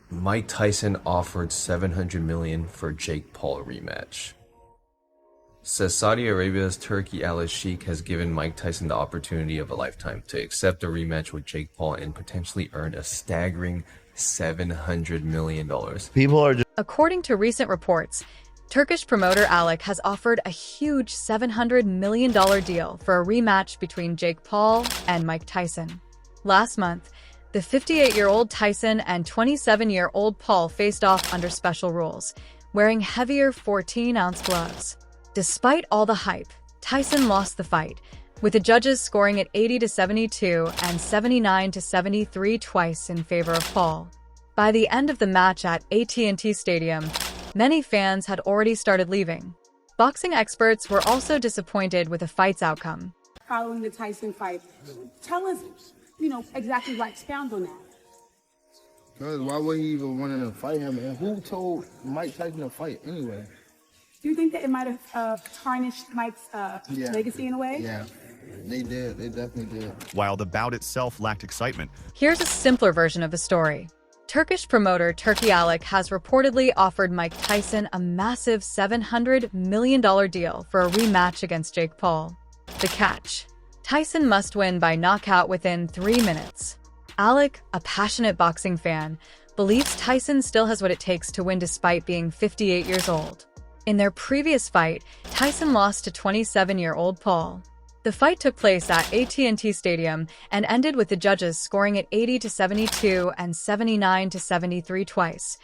Mike Tyson offered $700 million for Jake Paul rematch. Says Saudi Arabia's Turki Alalshikh has given Mike Tyson the opportunity of a lifetime to accept a rematch with Jake Paul and potentially earn a staggering $700 million. According to recent reports, Turkish promoter Alalshikh has offered a huge $700 million deal for a rematch between Jake Paul and Mike Tyson. Last month, the 58-year-old Tyson and 27-year-old Paul faced off under special rules, wearing heavier 14-ounce gloves. Despite all the hype, Tyson lost the fight, with the judges scoring it 80-72 and 79-73 twice in favor of Paul. By the end of the match at AT&T Stadium, many fans had already started leaving. Boxing experts were also disappointed with the fight's outcome. Following the Tyson fight, tell us, exactly what expound on that. Because why would he even want to fight him? And who told Mike Tyson to fight anyway? Do you think that it might have tarnished Mike's legacy in a way? Yeah, they did. They definitely did. While the bout itself lacked excitement. Here's a simpler version of the story. Turkish promoter Turki Alalshikh has reportedly offered Mike Tyson a massive $700 million deal for a rematch against Jake Paul. The catch: Tyson must win by knockout within 3 minutes. Alalshikh, a passionate boxing fan, believes Tyson still has what it takes to win despite being 58 years old. In their previous fight, Tyson lost to 27-year-old Paul. The fight took place at AT&T Stadium and ended with the judges scoring it 80-72 and 79-73 twice,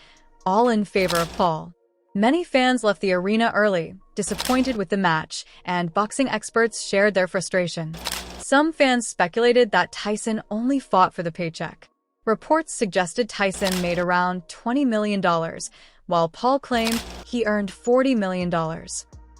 all in favor of Paul. Many fans left the arena early, disappointed with the match, and boxing experts shared their frustration. Some fans speculated that Tyson only fought for the paycheck. Reports suggested Tyson made around $20 million, while Paul claimed he earned $40 million.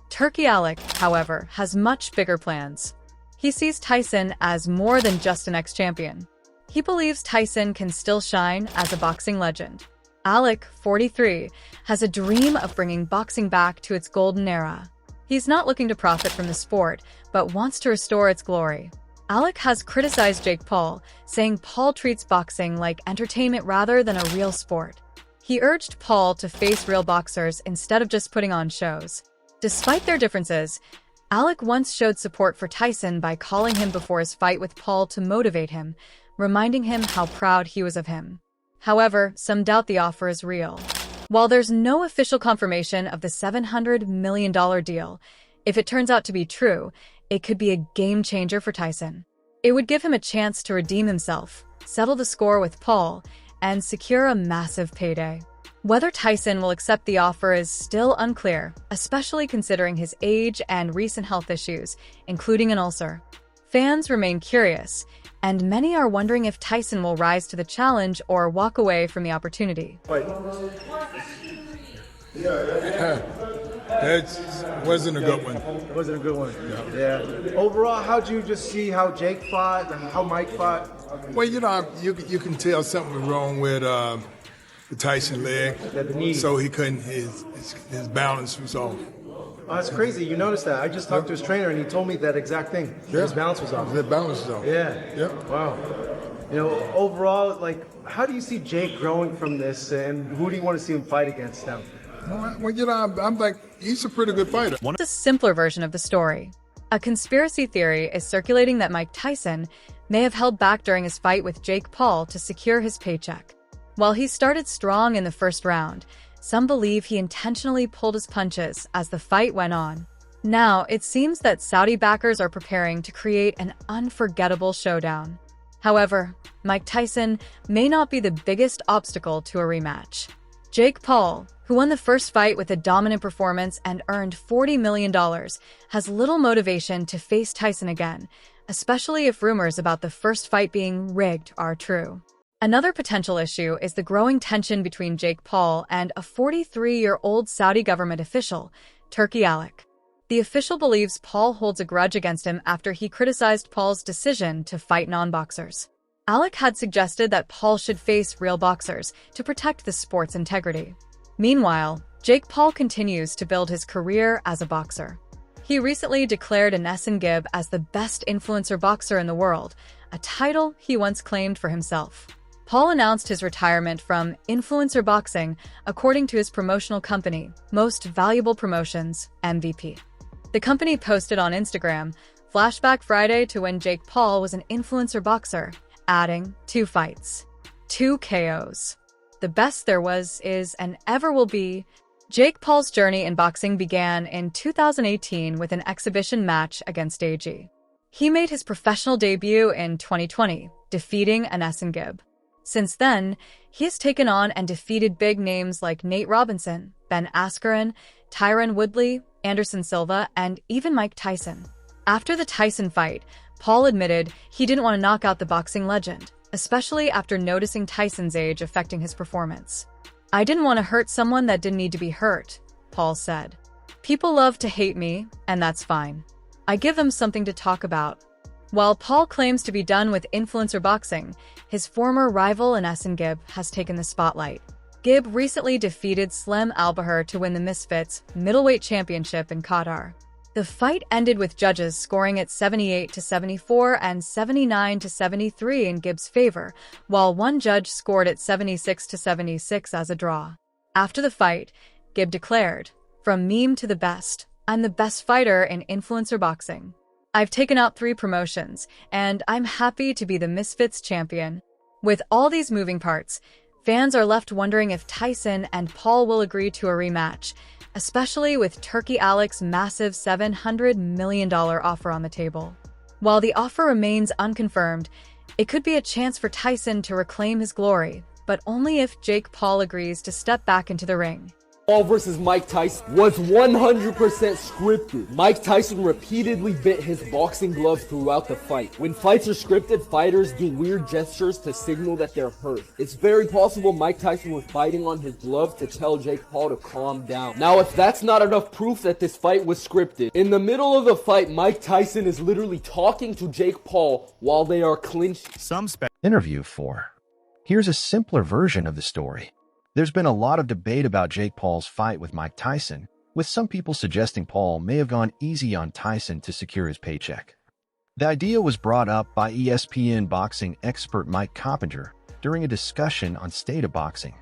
Turki Alalshikh, however, has much bigger plans. He sees Tyson as more than just an ex-champion. He believes Tyson can still shine as a boxing legend. Alalshikh, 43, has a dream of bringing boxing back to its golden era. He's not looking to profit from the sport, but wants to restore its glory. Alalshikh has criticized Jake Paul, saying Paul treats boxing like entertainment rather than a real sport. He urged Paul to face real boxers instead of just putting on shows. Despite their differences, Alalshikh once showed support for Tyson by calling him before his fight with Paul to motivate him, reminding him how proud he was of him. However, some doubt the offer is real. While there's no official confirmation of the $700 million deal, if it turns out to be true, it could be a game-changer for Tyson. It would give him a chance to redeem himself, settle the score with Paul, and secure a massive payday. Whether Tyson will accept the offer is still unclear, especially considering his age and recent health issues, including an ulcer. Fans remain curious, and many are wondering if Tyson will rise to the challenge or walk away from the opportunity. That wasn't a good one. It wasn't a good one. Yeah. Overall, how'd you just see how Jake fought and how Mike fought? Well, you can tell something was wrong with the Tyson leg. The knee. So he couldn't. His balance was off. Oh, that's crazy. You noticed that. I just talked to his trainer and he told me that exact thing. Yeah. His balance was off. His balance was off. Yeah. Wow. Overall, how do you see Jake growing from this, and who do you want to see him fight against now? Well, I'm like, he's a pretty good fighter. The simpler version of the story. A conspiracy theory is circulating that Mike Tyson may have held back during his fight with Jake Paul to secure his paycheck. While he started strong in the first round, some believe he intentionally pulled his punches as the fight went on. Now, it seems that Saudi backers are preparing to create an unforgettable showdown. However, Mike Tyson may not be the biggest obstacle to a rematch. Jake Paul, who won the first fight with a dominant performance and earned $40 million, has little motivation to face Tyson again, especially if rumors about the first fight being rigged are true. Another potential issue is the growing tension between Jake Paul and a 43-year-old Saudi government official, Turki Alalshikh. The official believes Paul holds a grudge against him after he criticized Paul's decision to fight non-boxers. Alalshikh had suggested that Paul should face real boxers to protect the sport's integrity. Meanwhile, Jake Paul continues to build his career as a boxer. He recently declared Anesan Gibb as the best influencer boxer in the world, a title he once claimed for himself. Paul announced his retirement from influencer boxing, according to his promotional company, Most Valuable Promotions, MVP. The company posted on Instagram, "Flashback Friday to when Jake Paul was an influencer boxer," adding 2 fights, 2 KOs. The best there was, is, and ever will be. Jake Paul's journey in boxing began in 2018 with an exhibition match against AG. He made his professional debut in 2020, defeating Anessen Gibb. Since then, he has taken on and defeated big names like Nate Robinson, Ben Askren, Tyron Woodley, Anderson Silva, and even Mike Tyson. After the Tyson fight, Paul admitted he didn't want to knock out the boxing legend, especially after noticing Tyson's age affecting his performance. "I didn't want to hurt someone that didn't need to be hurt," Paul said. "People love to hate me, and that's fine. I give them something to talk about." While Paul claims to be done with influencer boxing, his former rival Anessen Gibb has taken the spotlight. Gibb recently defeated Slem Albahar to win the Misfits middleweight championship in Qatar. The fight ended with judges scoring it 78-74 and 79-73 in Gibb's favor, while one judge scored it 76-76 as a draw. After the fight, Gibb declared, "From meme to the best, I'm the best fighter in influencer boxing. I've taken out 3 promotions, and I'm happy to be the Misfits champion." With all these moving parts, fans are left wondering if Tyson and Paul will agree to a rematch, especially with Turki Alalshikh's massive $700 million offer on the table. While the offer remains unconfirmed, it could be a chance for Tyson to reclaim his glory, but only if Jake Paul agrees to step back into the ring. Paul versus Mike Tyson was 100% scripted. Mike Tyson repeatedly bit his boxing gloves throughout the fight. When fights are scripted, fighters do weird gestures to signal that they're hurt. It's very possible Mike Tyson was biting on his glove to tell Jake Paul to calm down. Now, if that's not enough proof that this fight was scripted, in the middle of the fight, Mike Tyson is literally talking to Jake Paul while they are clinching. Interview 4. Here's a simpler version of the story. There's been a lot of debate about Jake Paul's fight with Mike Tyson, with some people suggesting Paul may have gone easy on Tyson to secure his paycheck. The idea was brought up by ESPN boxing expert Mike Coppinger during a discussion on State of Boxing.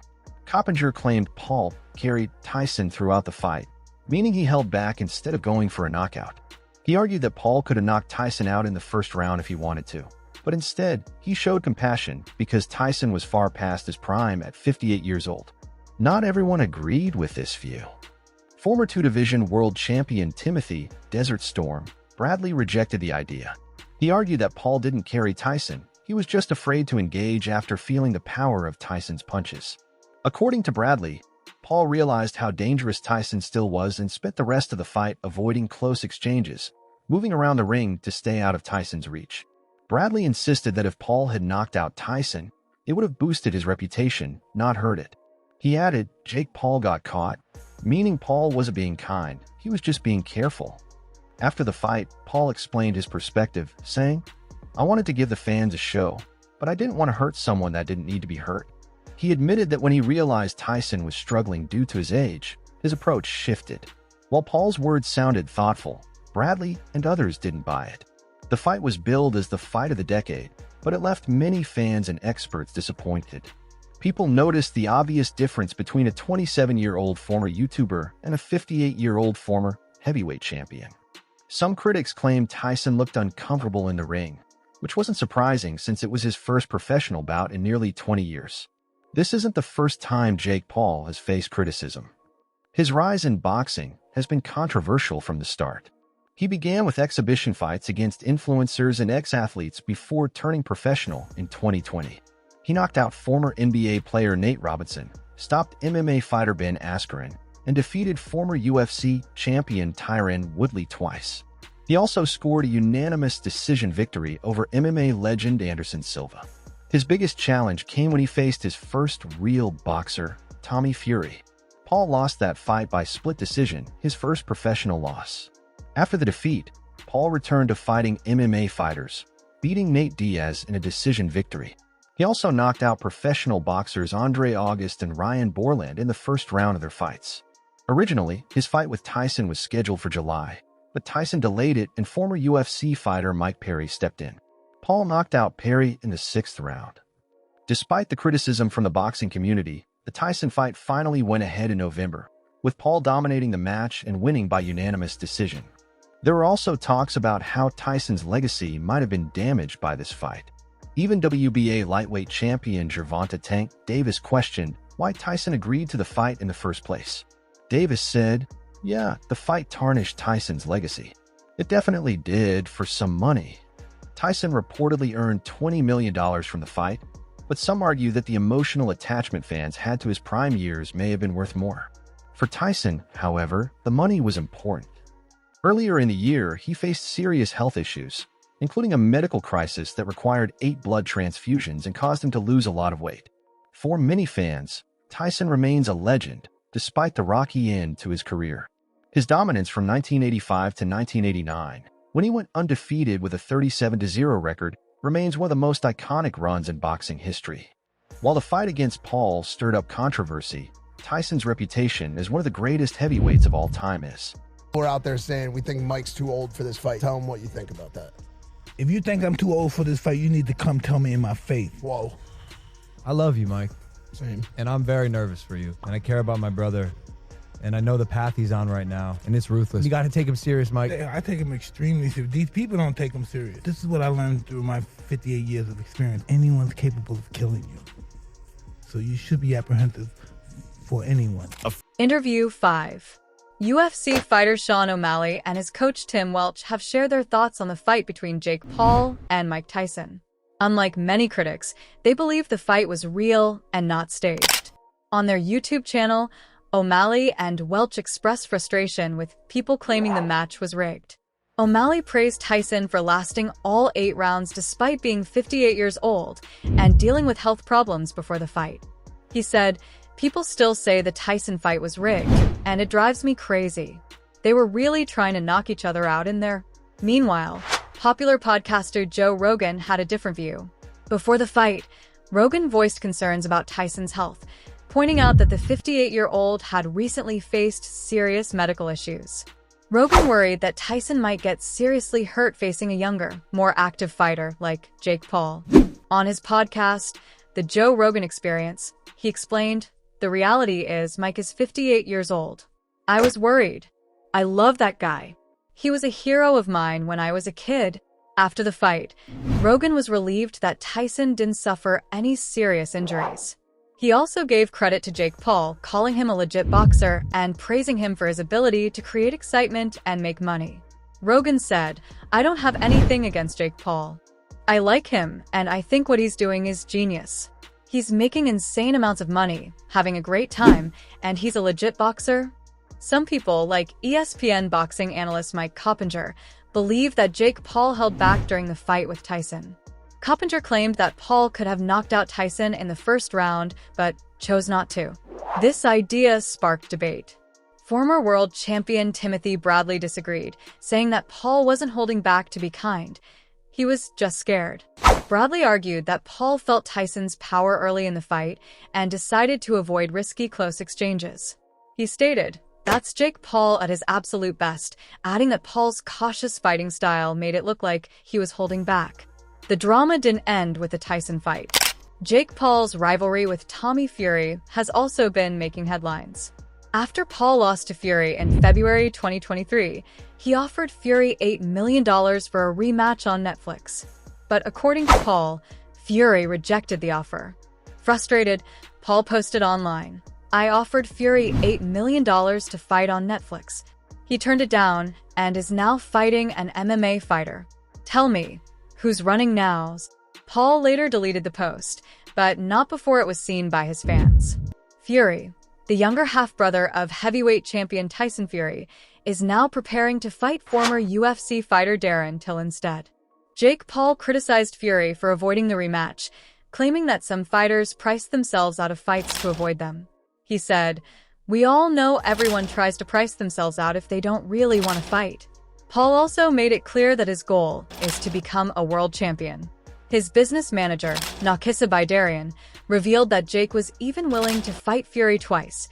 Coppinger claimed Paul carried Tyson throughout the fight, meaning he held back instead of going for a knockout. He argued that Paul could have knocked Tyson out in the first round if he wanted to, but instead, he showed compassion because Tyson was far past his prime at 58 years old. Not everyone agreed with this view. Former 2-division world champion Timothy "Desert Storm" Bradley rejected the idea. He argued that Paul didn't carry Tyson, he was just afraid to engage after feeling the power of Tyson's punches. According to Bradley, Paul realized how dangerous Tyson still was and spent the rest of the fight avoiding close exchanges, moving around the ring to stay out of Tyson's reach. Bradley insisted that if Paul had knocked out Tyson, it would have boosted his reputation, not hurt it. He added, "Jake Paul got caught," meaning Paul wasn't being kind, he was just being careful. After the fight, Paul explained his perspective, saying, "I wanted to give the fans a show, but I didn't want to hurt someone that didn't need to be hurt." He admitted that when he realized Tyson was struggling due to his age, his approach shifted. While Paul's words sounded thoughtful, Bradley and others didn't buy it. The fight was billed as the fight of the decade, but it left many fans and experts disappointed. People noticed the obvious difference between a 27-year-old former YouTuber and a 58-year-old former heavyweight champion. Some critics claimed Tyson looked uncomfortable in the ring, which wasn't surprising since it was his first professional bout in nearly 20 years. This isn't the first time Jake Paul has faced criticism. His rise in boxing has been controversial from the start. He began with exhibition fights against influencers and ex-athletes before turning professional in 2020. He knocked out former NBA player Nate Robinson, stopped MMA fighter Ben Askren, and defeated former UFC champion Tyron Woodley twice. He also scored a unanimous decision victory over MMA legend Anderson Silva. His biggest challenge came when he faced his first real boxer, Tommy Fury. Paul lost that fight by split decision, his first professional loss. After the defeat, Paul returned to fighting MMA fighters, beating Nate Diaz in a decision victory. He also knocked out professional boxers Andre August and Ryan Borland in the first round of their fights. Originally, his fight with Tyson was scheduled for July, but Tyson delayed it and former UFC fighter Mike Perry stepped in. Paul knocked out Perry in the 6th round. Despite the criticism from the boxing community, the Tyson fight finally went ahead in November, with Paul dominating the match and winning by unanimous decision. There were also talks about how Tyson's legacy might have been damaged by this fight. Even WBA lightweight champion Gervonta Tank Davis questioned why Tyson agreed to the fight in the first place. Davis said, "Yeah, the fight tarnished Tyson's legacy. It definitely did for some money." Tyson reportedly earned $20 million from the fight, but some argue that the emotional attachment fans had to his prime years may have been worth more. For Tyson, however, the money was important. Earlier in the year, he faced serious health issues, including a medical crisis that required 8 blood transfusions and caused him to lose a lot of weight. For many fans, Tyson remains a legend, despite the rocky end to his career. His dominance from 1985 to 1989, when he went undefeated with a 37-0 record, remains one of the most iconic runs in boxing history. While the fight against Paul stirred up controversy, Tyson's reputation as one of the greatest heavyweights of all time is. We're out there saying we think Mike's too old for this fight. Tell him what you think about that. If you think I'm too old for this fight, you need to come tell me in my face. Whoa. I love you, Mike. Same. And I'm very nervous for you. And I care about my brother. And I know the path he's on right now. And it's ruthless. You got to take him serious, Mike. I take him extremely serious. These people don't take him serious. This is what I learned through my 58 years of experience. Anyone's capable of killing you. So you should be apprehensive for anyone. Interview 5. UFC fighter Sean O'Malley and his coach Tim Welch have shared their thoughts on the fight between Jake Paul and Mike Tyson. Unlike many critics, they believe the fight was real and not staged. On their YouTube channel, O'Malley and Welch expressed frustration with people claiming the match was rigged. O'Malley praised Tyson for lasting all 8 rounds despite being 58 years old and dealing with health problems before the fight. He said, "People still say the Tyson fight was rigged, and it drives me crazy. They were really trying to knock each other out in there." Meanwhile, popular podcaster Joe Rogan had a different view. Before the fight, Rogan voiced concerns about Tyson's health, pointing out that the 58-year-old had recently faced serious medical issues. Rogan worried that Tyson might get seriously hurt facing a younger, more active fighter like Jake Paul. On his podcast, The Joe Rogan Experience, he explained, "The reality is Mike is 58 years old. I was worried. I love that guy. He was a hero of mine when I was a kid." After the fight, Rogan was relieved that Tyson didn't suffer any serious injuries. He also gave credit to Jake Paul, calling him a legit boxer and praising him for his ability to create excitement and make money. Rogan said, "I don't have anything against Jake Paul. I like him, and I think what he's doing is genius. He's making insane amounts of money, having a great time, and he's a legit boxer." Some people, like ESPN boxing analyst Mike Coppinger, believe that Jake Paul held back during the fight with Tyson. Coppinger claimed that Paul could have knocked out Tyson in the first round, but chose not to. This idea sparked debate. Former world champion Timothy Bradley disagreed, saying that Paul wasn't holding back to be kind. He was just scared. Bradley argued that Paul felt Tyson's power early in the fight and decided to avoid risky close exchanges. He stated, "That's Jake Paul at his absolute best," adding that Paul's cautious fighting style made it look like he was holding back. The drama didn't end with the Tyson fight. Jake Paul's rivalry with Tommy Fury has also been making headlines. After Paul lost to Fury in February 2023, he offered Fury $8 million for a rematch on Netflix. But according to Paul, Fury rejected the offer. Frustrated, Paul posted online, "I offered Fury $8 million to fight on Netflix. He turned it down and is now fighting an MMA fighter. Tell me, who's running now?" Paul later deleted the post, but not before it was seen by his fans. Fury, the younger half-brother of heavyweight champion Tyson Fury, is now preparing to fight former UFC fighter Darren Till instead. Jake Paul criticized Fury for avoiding the rematch, claiming that some fighters price themselves out of fights to avoid them. He said, "We all know everyone tries to price themselves out if they don't really want to fight." Paul also made it clear that his goal is to become a world champion. His business manager, Nakisa Baidarian, revealed that Jake was even willing to fight Fury twice,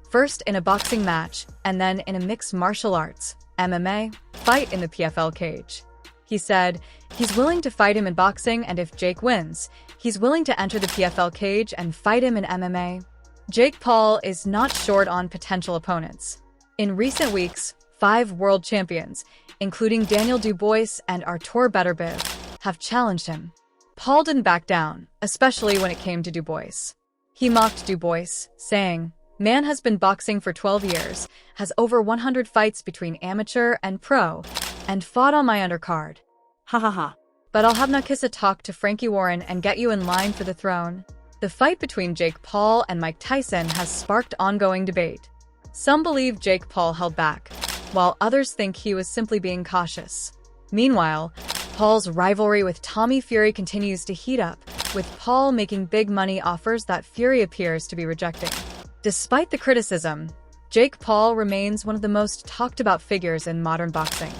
first in a boxing match and then in a mixed martial arts, MMA, fight in the PFL cage. He said, "He's willing to fight him in boxing, and if Jake wins, he's willing to enter the PFL cage and fight him in MMA. Jake Paul is not short on potential opponents. In recent weeks, 5 world champions, including Daniel Dubois and Artur Beterbiev, have challenged him. Paul didn't back down, especially when it came to Dubois. He mocked Dubois, saying, "Man has been boxing for 12 years, has over 100 fights between amateur and pro, and fought on my undercard. Ha ha ha. But I'll have Nakisa talk to Frankie Warren and get you in line for the throne." The fight between Jake Paul and Mike Tyson has sparked ongoing debate. Some believe Jake Paul held back, while others think he was simply being cautious. Meanwhile, Paul's rivalry with Tommy Fury continues to heat up, with Paul making big money offers that Fury appears to be rejecting. Despite the criticism, Jake Paul remains one of the most talked about figures in modern boxing.